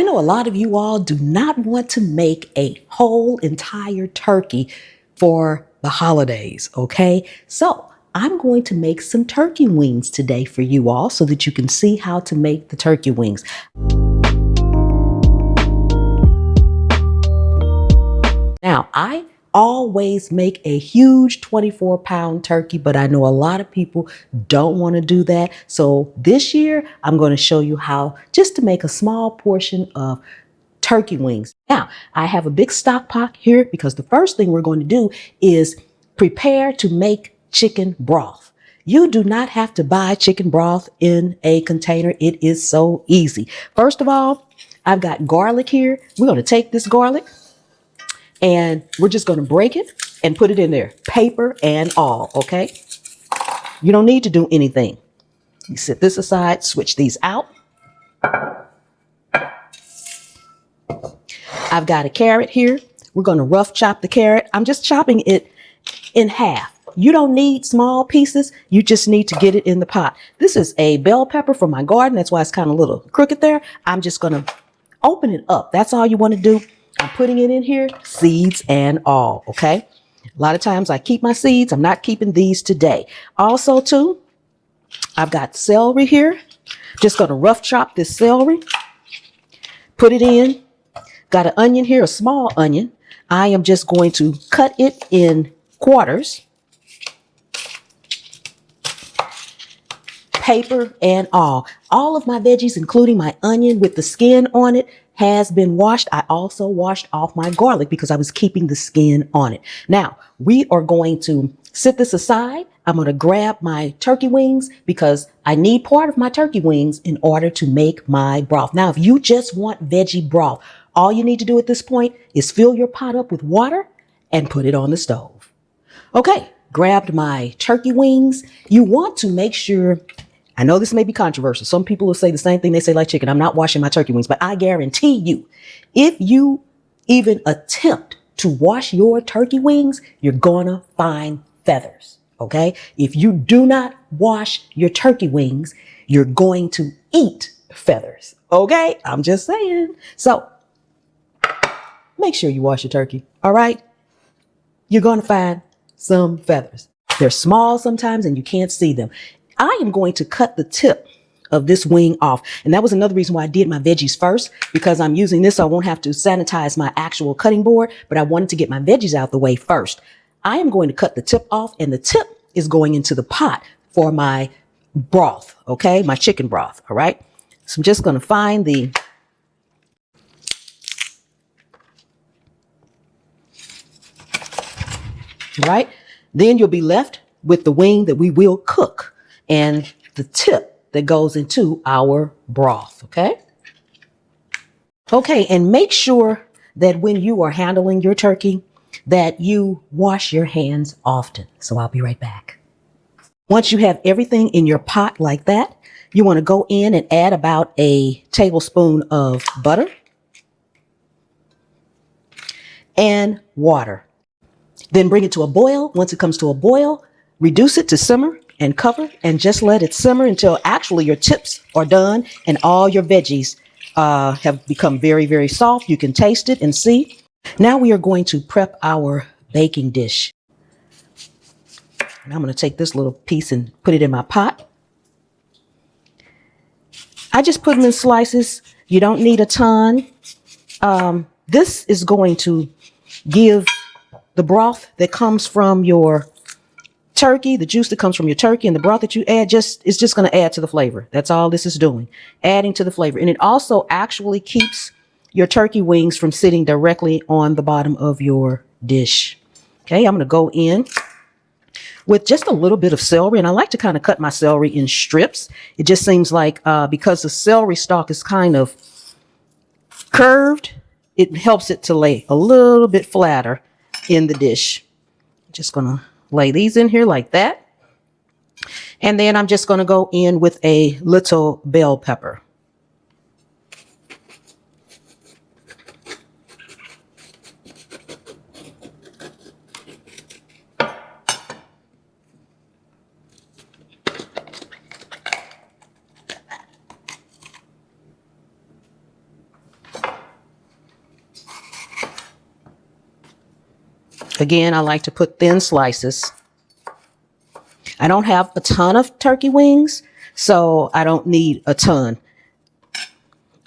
I know a lot of you all do not want to make a whole entire turkey for the holidays, okay? So I'm going to make some turkey wings today for you all so that you can see how to make the turkey wings. Now, I always make a huge 24-pound turkey, but I know a lot of people don't want to do that. So this year, I'm going to show you how just to make a small portion of turkey wings. Now, I have a big stock pot here because the first thing we're going to do is prepare to make chicken broth. You do not have to buy chicken broth in a container. It is so easy. First of all, I've got garlic here. We're going to take this garlic and we're just going to break it and put it in there, paper and all, okay? You don't need to do anything. You set this aside, switch these out. I've got a carrot here. We're going to rough chop the carrot. I'm just chopping it in half. You don't need small pieces. You just need to get it in the pot. This is a bell pepper from my garden. That's why it's kind of a little crooked there. I'm just going to open it up. That's all you want to do. I'm putting it in here, seeds and all, okay? A lot of times I keep my seeds. I'm not keeping these today. Also, too, I've got celery here. Just going to rough chop this celery. Put it in. Got an onion here, a small onion. I am just going to cut it in quarters. Paper and all. All of my veggies, including my onion with the skin on it, has been washed. I also washed off my garlic because I was keeping the skin on it. Now, we are going to set this aside. I'm going to grab my turkey wings because I need part of my turkey wings in order to make my broth. Now, if you just want veggie broth, all you need to do at this point is fill your pot up with water and put it on the stove. Okay, grabbed my turkey wings. You want to make sure, I know this may be controversial. Some people will say the same thing they say like chicken. I'm not washing my turkey wings, but I guarantee you, if you even attempt to wash your turkey wings, you're gonna find feathers, okay? If you do not wash your turkey wings, you're going to eat feathers, okay? I'm just saying. So make sure you wash your turkey, all right? You're gonna find some feathers. They're small sometimes and you can't see them. I am going to cut the tip of this wing off. And that was another reason why I did my veggies first, because I'm using this so I won't have to sanitize my actual cutting board, but I wanted to get my veggies out the way first. I am going to cut the tip off, and the tip is going into the pot for my broth, okay? My chicken broth, all right? So I'm just going to find the right? Then you'll be left with the wing that we will cook and the tip that goes into our broth, okay? Okay, and make sure that when you are handling your turkey, that you wash your hands often. So I'll be right back. Once you have everything in your pot like that, you want to go in and add about a tablespoon of butter and water. Then bring it to a boil. Once it comes to a boil, reduce it to simmer and cover and just let it simmer until actually your tips are done and all your veggies have become very, very soft. You can taste it and see. Now we are going to prep our baking dish. And I'm going to take this little piece and put it in my pot. I just put them in slices. You don't need a ton. This is going to give the broth that comes from your turkey, the juice that comes from your turkey and the broth that you add is just going to add to the flavor. That's all this is doing, adding to the flavor. And it also actually keeps your turkey wings from sitting directly on the bottom of your dish. Okay, I'm going to go in with just a little bit of celery. And I like to kind of cut my celery in strips. It just seems like because the celery stalk is kind of curved, it helps it to lay a little bit flatter in the dish. Just going to lay these in here like that. And then I'm just going to go in with a little bell pepper. Again, I like to put thin slices. I don't have a ton of turkey wings, so I don't need a ton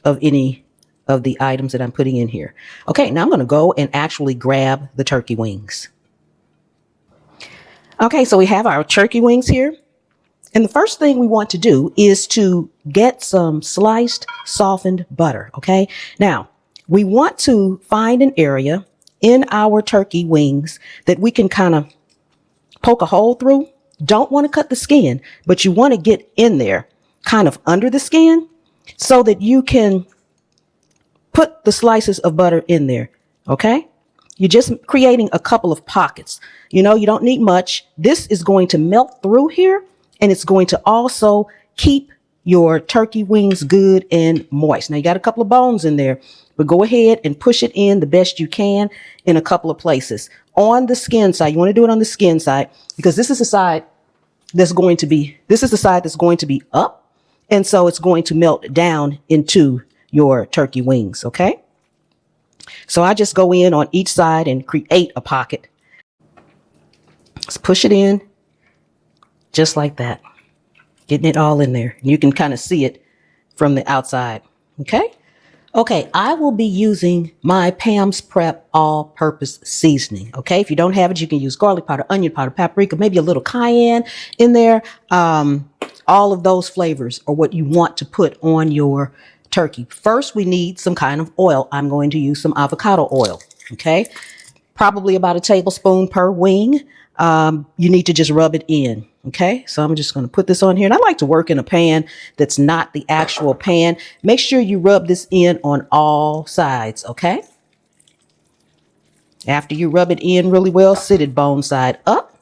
of any of the items that I'm putting in here. Okay, now I'm going to go and actually grab the turkey wings. Okay, so we have our turkey wings here. And the first thing we want to do is to get some sliced softened butter. Okay, now we want to find an area in our turkey wings that we can kind of poke a hole through. Don't want to cut the skin, but you want to get in there kind of under the skin so that you can put the slices of butter in there. Okay, you're just creating a couple of pockets. You know, you don't need much. This is going to melt through here, and it's going to also keep your turkey wings good and moist. Now you got a couple of bones in there, but go ahead and push it in the best you can in a couple of places. On the skin side, you want to do it on the skin side because this is the side that's going to be, up. And so it's going to melt down into your turkey wings. Okay. So I just go in on each side and create a pocket. Let's push it in just like that. Getting it all in there. You can kind of see it from the outside. Okay. Okay, I will be using my Pam's Prep all-purpose seasoning. Okay, if you don't have it, you can use garlic powder, onion powder, paprika, maybe a little cayenne in there. All of those flavors are what you want to put on your turkey. First, we need some kind of oil. I'm going to use some avocado oil. Okay, probably about a tablespoon per wing. You need to just rub it in. Okay, so I'm just going to put this on here, and I like to work in a pan that's not the actual pan. Make sure you rub this in on all sides. Okay, after you rub it in really well, sit it bone side up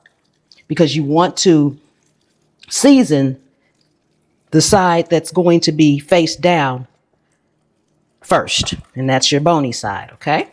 because you want to season the side that's going to be face down first, and that's your bony side. Okay.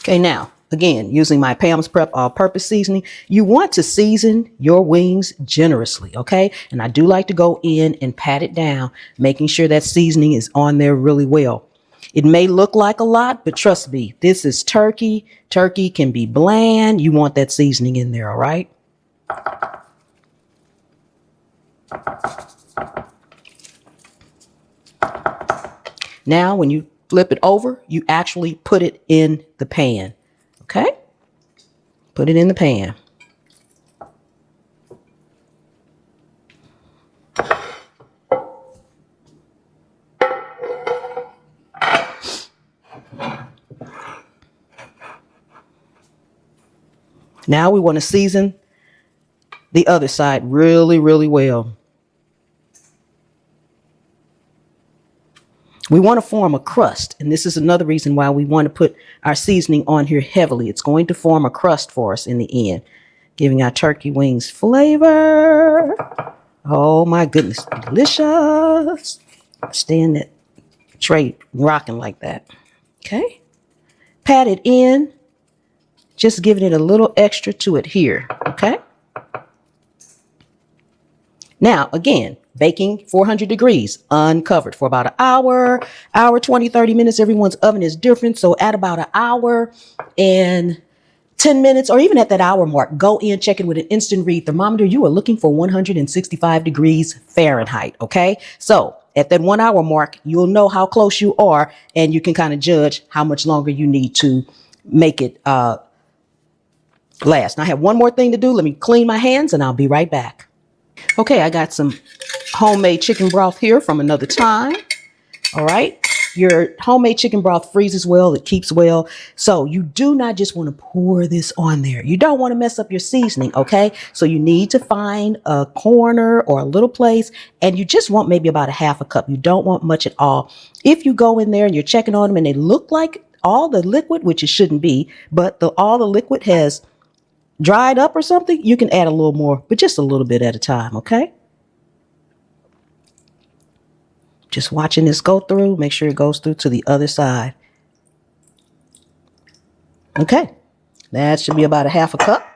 Okay, now, again, using my Pam's Prep all-purpose seasoning, you want to season your wings generously, okay? And I do like to go in and pat it down, making sure that seasoning is on there really well. It may look like a lot, but trust me, this is turkey. Turkey can be bland. You want that seasoning in there, all right? Now, when you flip it over, you actually put it in the pan. Okay? Put it in the pan. Now we want to season the other side really, really well. We want to form a crust, and this is another reason why we want to put our seasoning on here heavily. It's going to form a crust for us in the end, giving our turkey wings flavor. Oh my goodness, delicious. Stay in that tray rocking like that. Okay, pat it in, just giving it a little extra to adhere. Okay. Now, again, baking 400 degrees, uncovered for about an hour, 20, 30 minutes. Everyone's oven is different. So at about an hour and 10 minutes, or even at that hour mark, go in, check it with an instant read thermometer. You are looking for 165 degrees Fahrenheit. Okay. So at that 1 hour mark, you'll know how close you are, and you can kind of judge how much longer you need to make it last. Now I have one more thing to do. Let me clean my hands and I'll be right back. Okay, I got some homemade chicken broth here from another time. All right. Your homemade chicken broth freezes well. It keeps well. So you do not just want to pour this on there. You don't want to mess up your seasoning. Okay. So you need to find a corner or a little place, and you just want maybe about a half a cup. You don't want much at all. If you go in there and you're checking on them and they look like all the liquid, which it shouldn't be, but all the liquid has dried up or something, you can add a little more, but just a little bit at a time. Okay. Just watching this go through, make sure it goes through to the other side. Okay. That should be about a half a cup.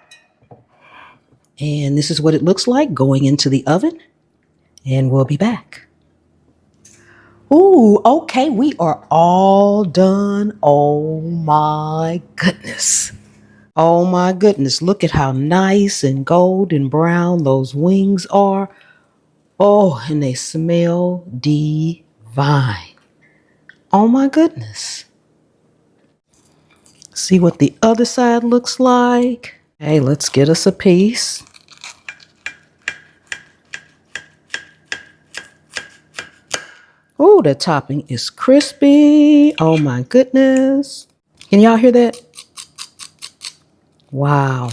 And this is what it looks like going into the oven. And we'll be back. Ooh, okay, we are all done. Oh my goodness. Oh my goodness, look at how nice and golden brown those wings are. Oh, and they smell divine. Oh my goodness. See what the other side looks like. Hey, let's get us a piece. Oh, the topping is crispy. Oh my goodness. Can y'all hear that? Wow.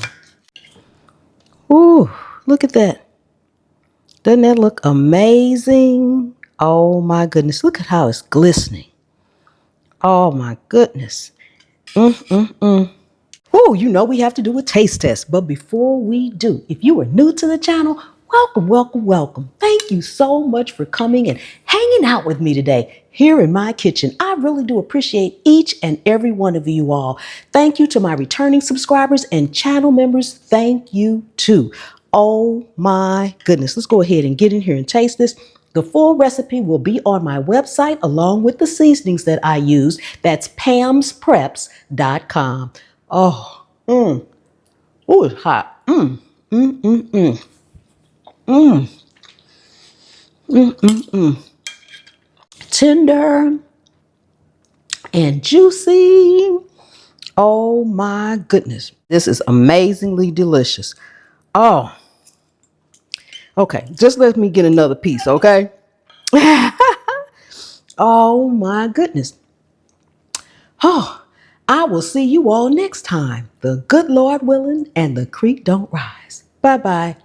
Ooh, look at that. Doesn't that look amazing? Oh my goodness. Look at how it's glistening. Oh my goodness. Oh, you know we have to do a taste test. But before we do, if you are new to the channel, welcome, welcome, welcome. Thank you so much for coming and hanging out with me today here in my kitchen. I really do appreciate each and every one of you all. Thank you to my returning subscribers and channel members. Thank you too. Oh my goodness. Let's go ahead and get in here and taste this. The full recipe will be on my website along with the seasonings that I use. That's pamspreps.com. Oh, oh, it's hot. Tender and juicy. Oh my goodness. This is amazingly delicious. Oh, okay. Just let me get another piece, okay? Oh my goodness. Oh, I will see you all next time. The good Lord willing and the creek don't rise. Bye-bye.